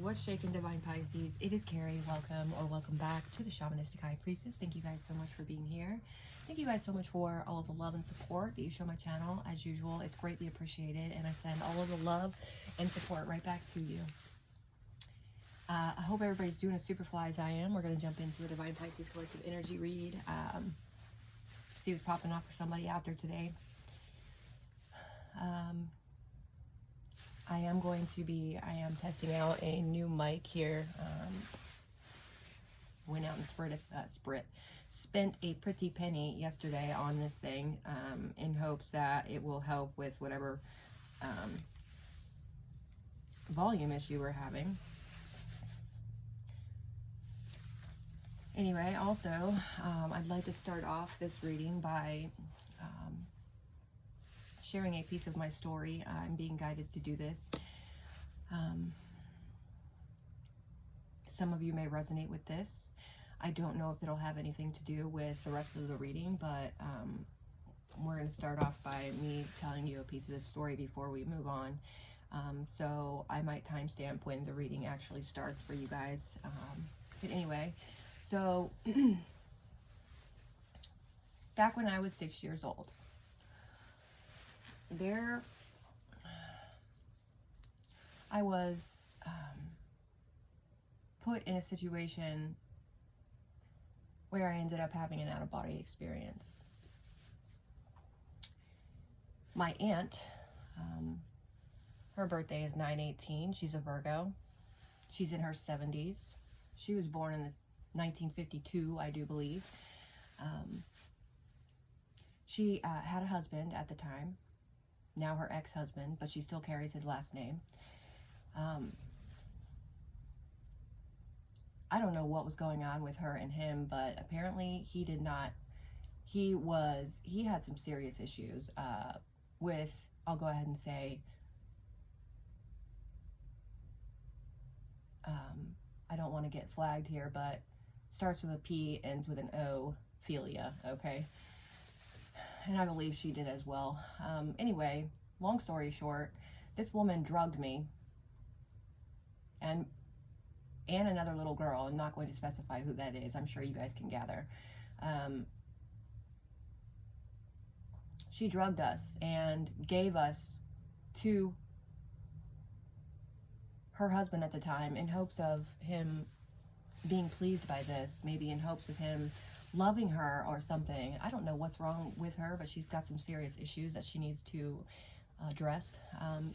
What's shaking, Divine Pisces? It is Carrie. Welcome or welcome back to the Shamanistic High Priestess. Thank you guys so much for being here. Thank you guys so much for all of the love and support that you show my channel. As usual, it's greatly appreciated, and I send all of the love and support right back to you. I hope everybody's doing as super fly as I am. We're going to jump into a Divine Pisces collective energy read. See what's popping off for somebody out there today. I am testing out a new mic here. Went out and spent a pretty penny yesterday on this thing in hopes that it will help with whatever volume issue we're having. Anyway, also, I'd like to start off this reading by sharing a piece of my story. I'm being guided to do this. Some of you may resonate with this. I don't know if it'll have anything to do with the rest of the reading, but we're going to start off by me telling you a piece of this story before we move on. So I might timestamp when the reading actually starts for you guys. But anyway, so back when I was 6 years old, I was put in a situation where I ended up having an out-of-body experience. My aunt, her birthday is 9/18. She's a Virgo. She's in her 70s. She was born in 1952, I do believe. She had a husband at the time, now her ex-husband, but she still carries his last name. I don't know what was going on with her and him, but apparently he had some serious issues with, I'll go ahead and say, I don't want to get flagged here, but starts with a P, ends with an O, philia, okay? And I believe she did as well. Anyway, long story short, this woman drugged me and another little girl. I'm not going to specify who that is. I'm sure you guys can gather. She drugged us and gave us to her husband at the time in hopes of him being pleased by this, maybe in hopes of him loving her or something. I don't know what's wrong with her, but she's got some serious issues that she needs to address.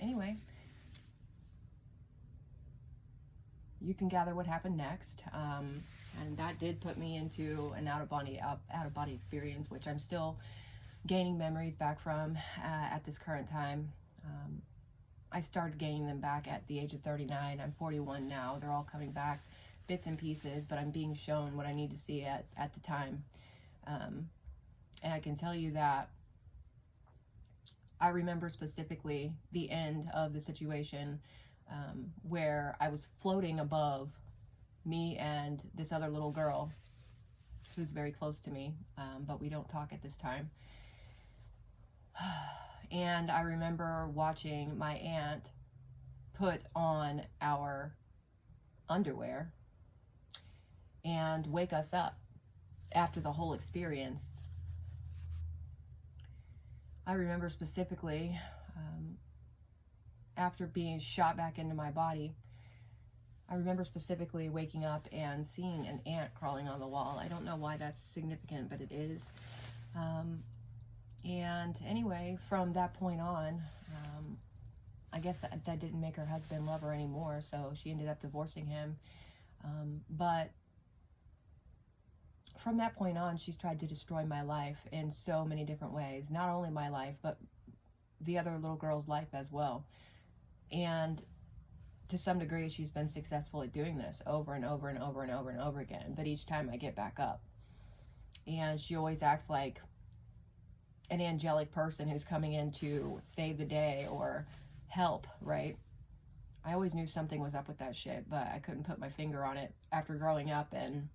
Anyway, you can gather what happened next, and that did put me into an out-of-body experience, which I'm still gaining memories back from at this current time. I started gaining them back at the age of 39. I'm 41 now. They're all coming back, bits and pieces, but I'm being shown what I need to see at the time. And I can tell you that I remember specifically the end of the situation where I was floating above me and this other little girl who's very close to me, but we don't talk at this time. And I remember watching my aunt put on our underwear and wake us up after the whole experience. I remember specifically after being shot back into my body, I remember specifically waking up and seeing an ant crawling on the wall. I don't know why that's significant, but it is. And anyway, from that point on, I guess that didn't make her husband love her anymore, so she ended up divorcing him. But from that point on, she's tried to destroy my life in so many different ways. Not only my life, but the other little girl's life as well. And to some degree, she's been successful at doing this over and over and over and over and over again. But each time I get back up. And she always acts like an angelic person who's coming in to save the day or help, right? I always knew something was up with that shit, but I couldn't put my finger on it after growing up and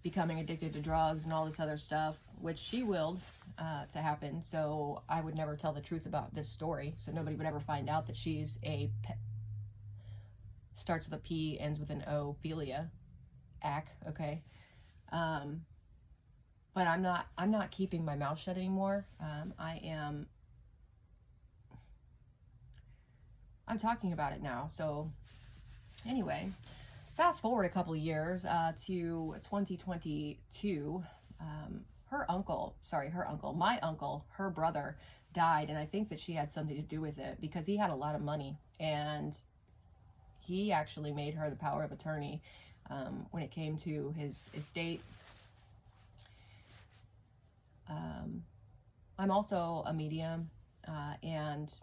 becoming addicted to drugs and all this other stuff, which she willed to happen. So I would never tell the truth about this story, so nobody would ever find out that she's a starts with a P, ends with an O, philia, okay. But I'm not keeping my mouth shut anymore. I'm talking about it now. So anyway, fast forward a couple years to 2022. My uncle, her brother died, and I think that she had something to do with it because he had a lot of money, and he actually made her the power of attorney when it came to his estate. I'm also a medium, and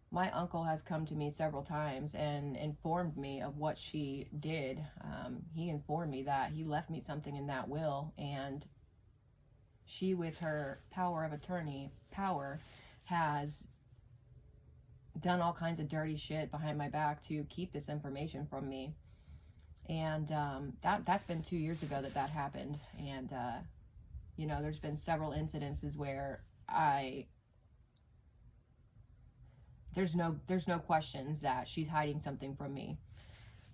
my uncle has come to me several times and informed me of what she did. He informed me that he left me something in that will, and she, with her power of attorney power, has done all kinds of dirty shit behind my back to keep this information from me. And that's been 2 years ago that happened. And you know, there's been several incidences where there's no questions that she's hiding something from me.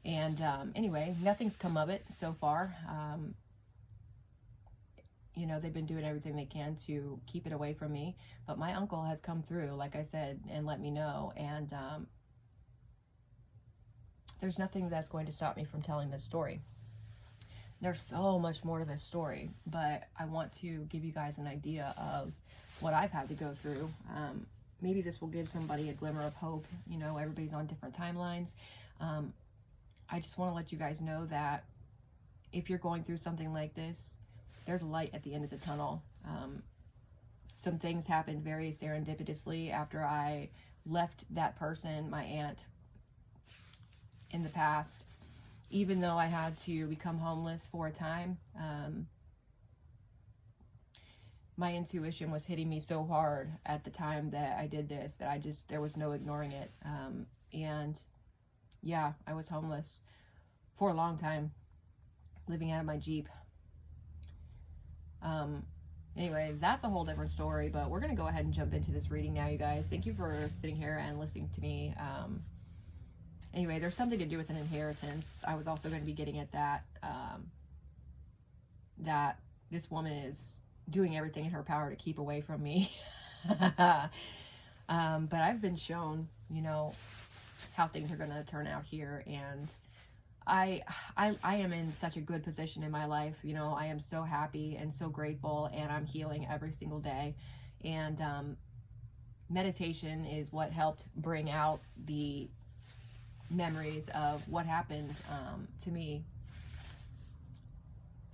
And anyway, nothing's come of it so far. You know, they've been doing everything they can to keep it away from me, but my uncle has come through, like I said, and let me know. And there's nothing that's going to stop me from telling this story. There's so much more to this story, but I want to give you guys an idea of what I've had to go through. Maybe this will give somebody a glimmer of hope. You know, everybody's on different timelines. I just want to let you guys know that if you're going through something like this, there's a light at the end of the tunnel. Some things happened very serendipitously after I left that person, my aunt, in the past. Even though I had to become homeless for a time, my intuition was hitting me so hard at the time that I did this that there was no ignoring it. And yeah, I was homeless for a long time, living out of my Jeep. Anyway, that's a whole different story, but we're going to go ahead and jump into this reading now, you guys. Thank you for sitting here and listening to me. Anyway, there's something to do with an inheritance. I was also going to be getting at that, that this woman is doing everything in her power to keep away from me. But I've been shown, you know, how things are going to turn out here, and I am in such a good position in my life. You know, I am so happy and so grateful, and I'm healing every single day. And meditation is what helped bring out the memories of what happened to me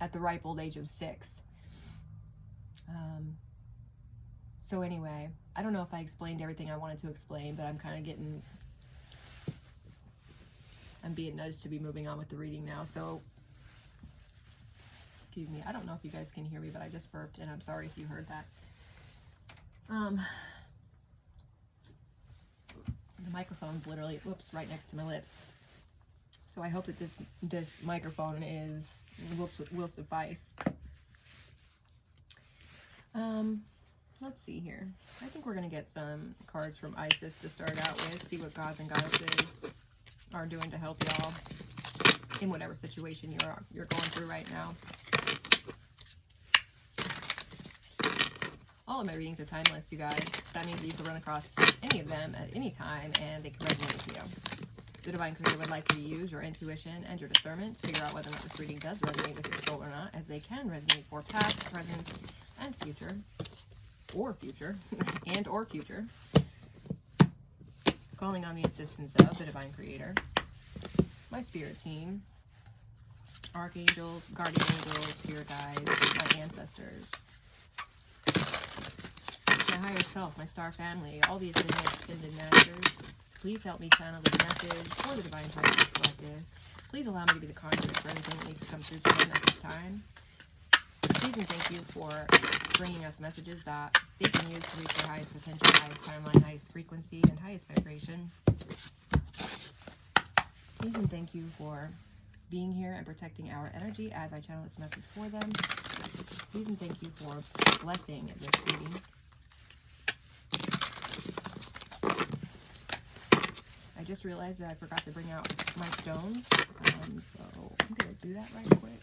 at the ripe old age of 6. So anyway, I don't know if I explained everything I wanted to explain, but I'm being nudged to be moving on with the reading now. So, excuse me, I don't know if you guys can hear me, but I just burped, and I'm sorry if you heard that. The microphone's literally, whoops, right next to my lips. So I hope that this microphone will suffice. Let's see here. I think we're going to get some cards from Isis to start out with, see what gods and goddesses are doing to help y'all in whatever situation you're going through right now. All of my readings are timeless, you guys. That means that you can run across any of them at any time and they can resonate with you. The Divine Creator would like you to use your intuition and your discernment to figure out whether or not this reading does resonate with your soul or not, as they can resonate for past, present, and future. Or future. And or future. Calling on the assistance of the Divine Creator, my spirit team, archangels, guardian angels, spirit guides, my ancestors, my higher self, my star family, all these ascended masters. Please help me channel this message for the Divine Pisces Collective. Please allow me to be the conduit for anything that needs to come through to them at this time. Please and thank you for bringing us messages that they can use to reach their highest potential, highest timeline, highest frequency, and highest vibration. Please and thank you for being here and protecting our energy as I channel this message for them. Please and thank you for blessing this reading. I just realized that I forgot to bring out my stones. So I'm going to do that right quick.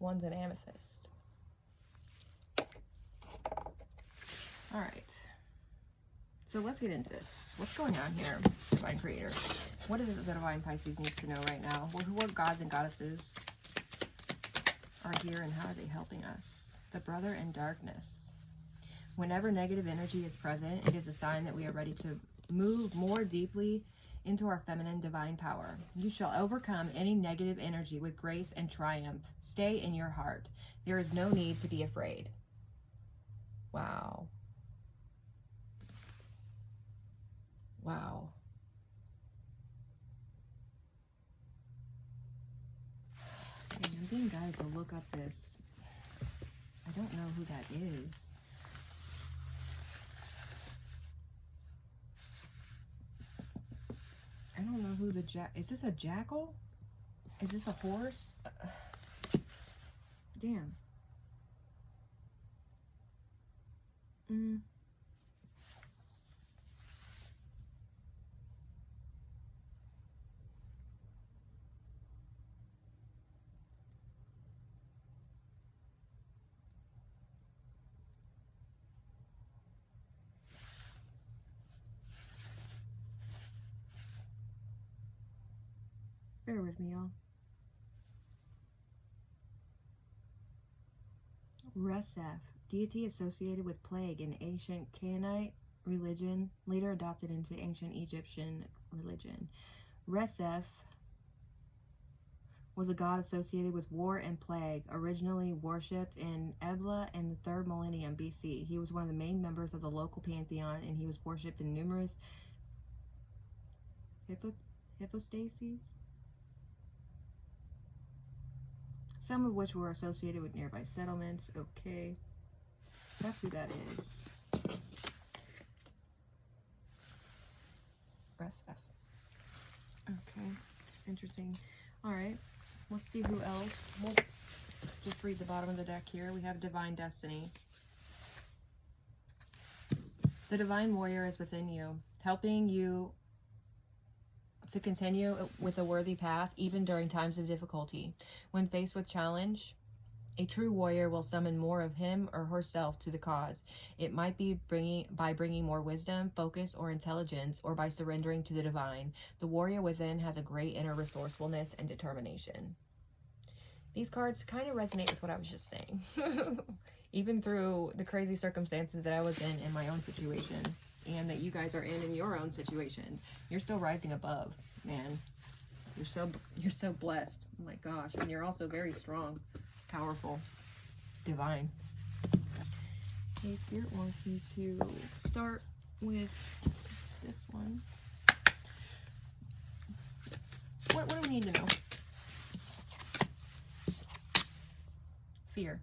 One's an amethyst. All right. So let's get into this. What's going on here, Divine Creator? What is it that the Divine Pisces needs to know right now? What gods and goddesses are here and how are they helping us? The Brother in Darkness. Whenever negative energy is present, it is a sign that we are ready to move more deeply into our feminine divine power. You shall overcome any negative energy with grace and triumph. Stay in your heart. There is no need to be afraid. Wow. Wow. Okay, I'm being guided to look up this. I don't know who that is. I don't know who the is this a jackal? Is this a horse? Damn. Bear with me, y'all. Resef, deity associated with plague in ancient Canaanite religion, later adopted into ancient Egyptian religion. Resef was a god associated with war and plague, originally worshipped in Ebla in the 3rd millennium BC. He was one of the main members of the local pantheon, and he was worshipped in numerous hypostases, some of which were associated with nearby settlements. Okay, that's who that is. Resef. Okay, interesting. All right, let's see who else. We'll just read the bottom of the deck here. We have Divine Destiny. The Divine Warrior is within you, helping you to continue with a worthy path, even during times of difficulty. When faced with challenge, a true warrior will summon more of him or herself to the cause. It might be by bringing more wisdom, focus, or intelligence, or by surrendering to the divine. The warrior within has a great inner resourcefulness and determination. These cards kind of resonate with what I was just saying. Even through the crazy circumstances that I was in my own situation, and that you guys are in your own situation, you're still rising above, man. You're so blessed. Oh my gosh. And you're also very strong, powerful, divine. Okay, Spirit wants me to start with this one. What do we need to know? Fear.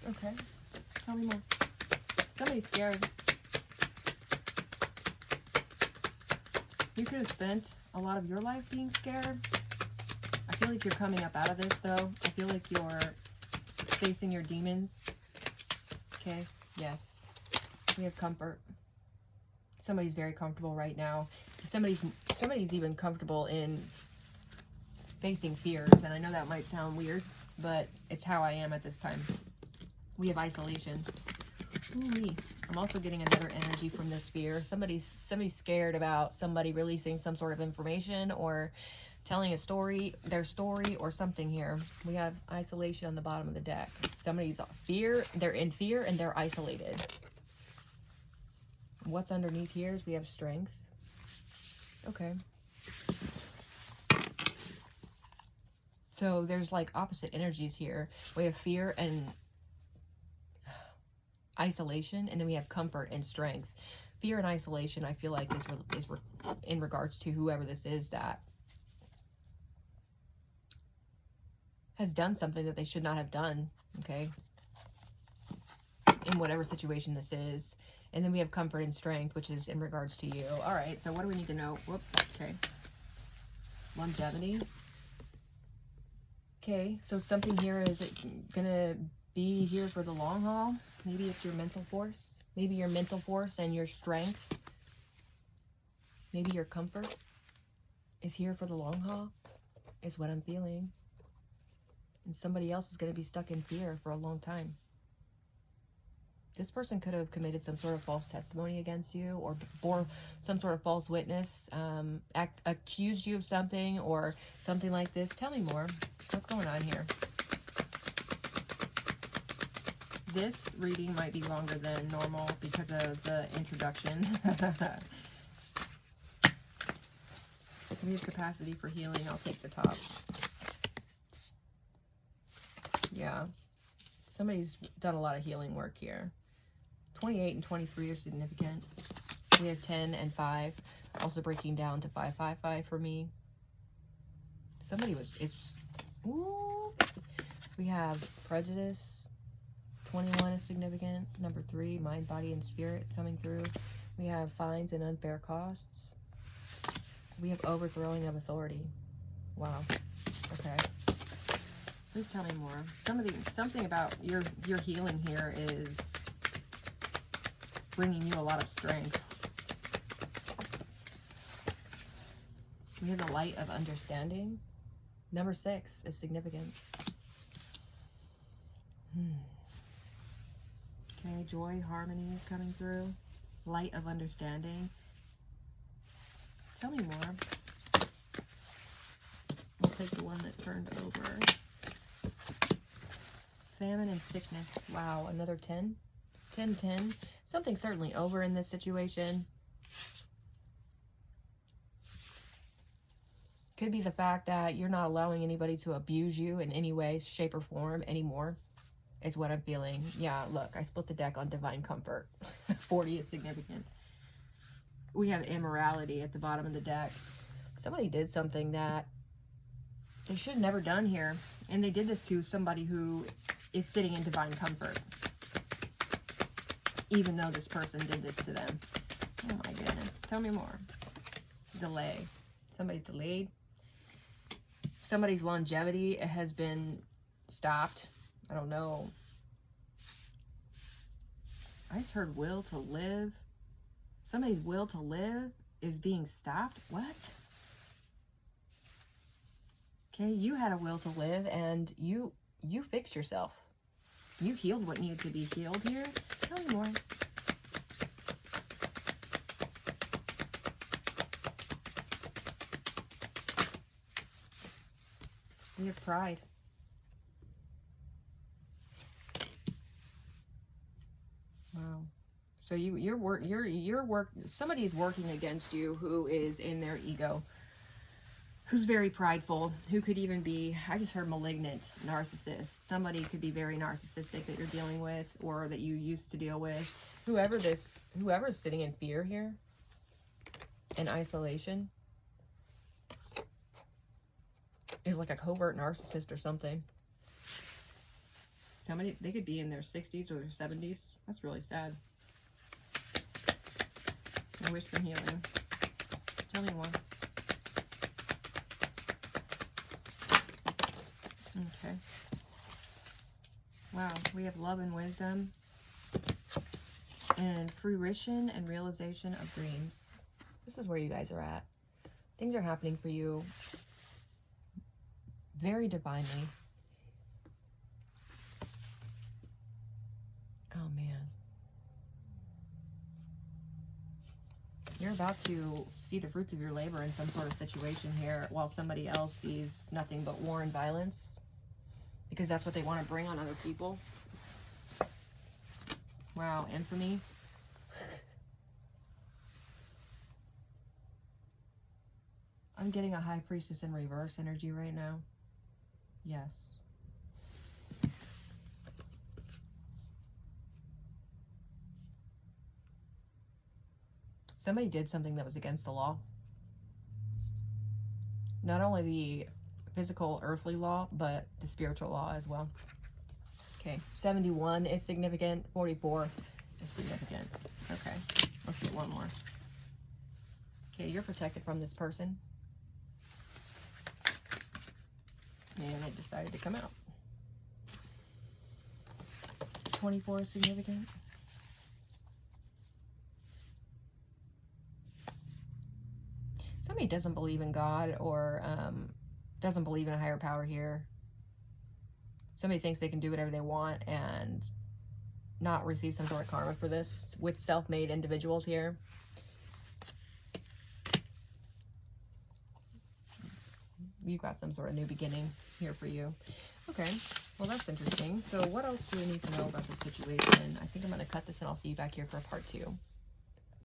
Okay, tell me more. Somebody's scared. You could have spent a lot of your life being scared. I feel like you're coming up out of this, though. I feel like you're facing your demons. Okay, yes. We have comfort. Somebody's very comfortable right now. Somebody's even comfortable in facing fears, and I know that might sound weird, but it's how I am at this time. We have isolation. Ooh-wee. I'm also getting another energy from this fear. Somebody's scared about somebody releasing some sort of information or telling a story, their story or something here. We have isolation on the bottom of the deck. Somebody's fear, they're in fear and they're isolated. What's underneath here is we have strength. Okay. So there's like opposite energies here. We have fear and isolation, and then we have comfort and strength. Fear and isolation, I feel like, is in regards to whoever this is that has done something that they should not have done, okay? In whatever situation this is. And then we have comfort and strength, which is in regards to you. All right, so what do we need to know? Whoop, okay. Longevity. Okay, so something here, is it gonna be here for the long haul? Maybe it's your mental force. Maybe your mental force and your strength. Maybe your comfort is here for the long haul, is what I'm feeling. And somebody else is going to be stuck in fear for a long time. This person could have committed some sort of false testimony against you, or bore some sort of false witness, accused you of something or something like this. Tell me more. What's going on here? This reading might be longer than normal because of the introduction. We have capacity for healing. I'll take the top. Yeah. Somebody's done a lot of healing work here. 28 and 23 are significant. We have 10 and 5. Also breaking down to 555 for me. Somebody ooh. We have prejudice. 21 is significant. Number 3, mind, body, and spirit is coming through. We have fines and unfair costs. We have overthrowing of authority. Wow. Okay. Please tell me more. Something about your healing here is bringing you a lot of strength. We have the light of understanding. Number 6 is significant. Okay, joy, harmony is coming through. Light of understanding. Tell me more. We'll take the one that turned over. Famine and sickness. Wow, another 10. 10, 10. Something's certainly over in this situation. Could be the fact that you're not allowing anybody to abuse you in any way, shape, or form anymore, is what I'm feeling. Yeah, look, I split the deck on divine comfort. 40 is significant. We have immorality at the bottom of the deck. Somebody did something that they should have never done here. And they did this to somebody who is sitting in divine comfort. Even though this person did this to them. Oh my goodness. Tell me more. Delay. Somebody's delayed. Somebody's longevity has been stopped. I don't know. I just heard will to live. Somebody's will to live is being stopped. What? Okay, you had a will to live and you fixed yourself. You healed what needed to be healed here. Tell me more. We have pride. Wow. So somebody is working against you who is in their ego, who's very prideful, who could even be, I just heard malignant narcissist. Somebody could be very narcissistic that you're dealing with or that you used to deal with. Whoever's sitting in fear here, in isolation, is like a covert narcissist or something. They could be in their 60s or their 70s. That's really sad. I wish them healing. Tell me more. Okay. Wow, we have love and wisdom and fruition and realization of dreams. This is where you guys are at. Things are happening for you very divinely. Oh man. You're about to see the fruits of your labor in some sort of situation here while somebody else sees nothing but war and violence. Because that's what they want to bring on other people. Wow, infamy. I'm getting a high priestess in reverse energy right now. Yes. Somebody did something that was against the law. Not only the physical earthly law, but the spiritual law as well. Okay, 71 is significant. 44 is significant. Okay, let's get one more. Okay, you're protected from this person. And it decided to come out. 24 is significant. Somebody doesn't believe in God or doesn't believe in a higher power here. Somebody thinks they can do whatever they want and not receive some sort of karma for this with self-made individuals here. You've got some sort of new beginning here for you. Okay, well, that's interesting. So what else do we need to know about this situation? I think I'm going to cut this and I'll see you back here for part 2.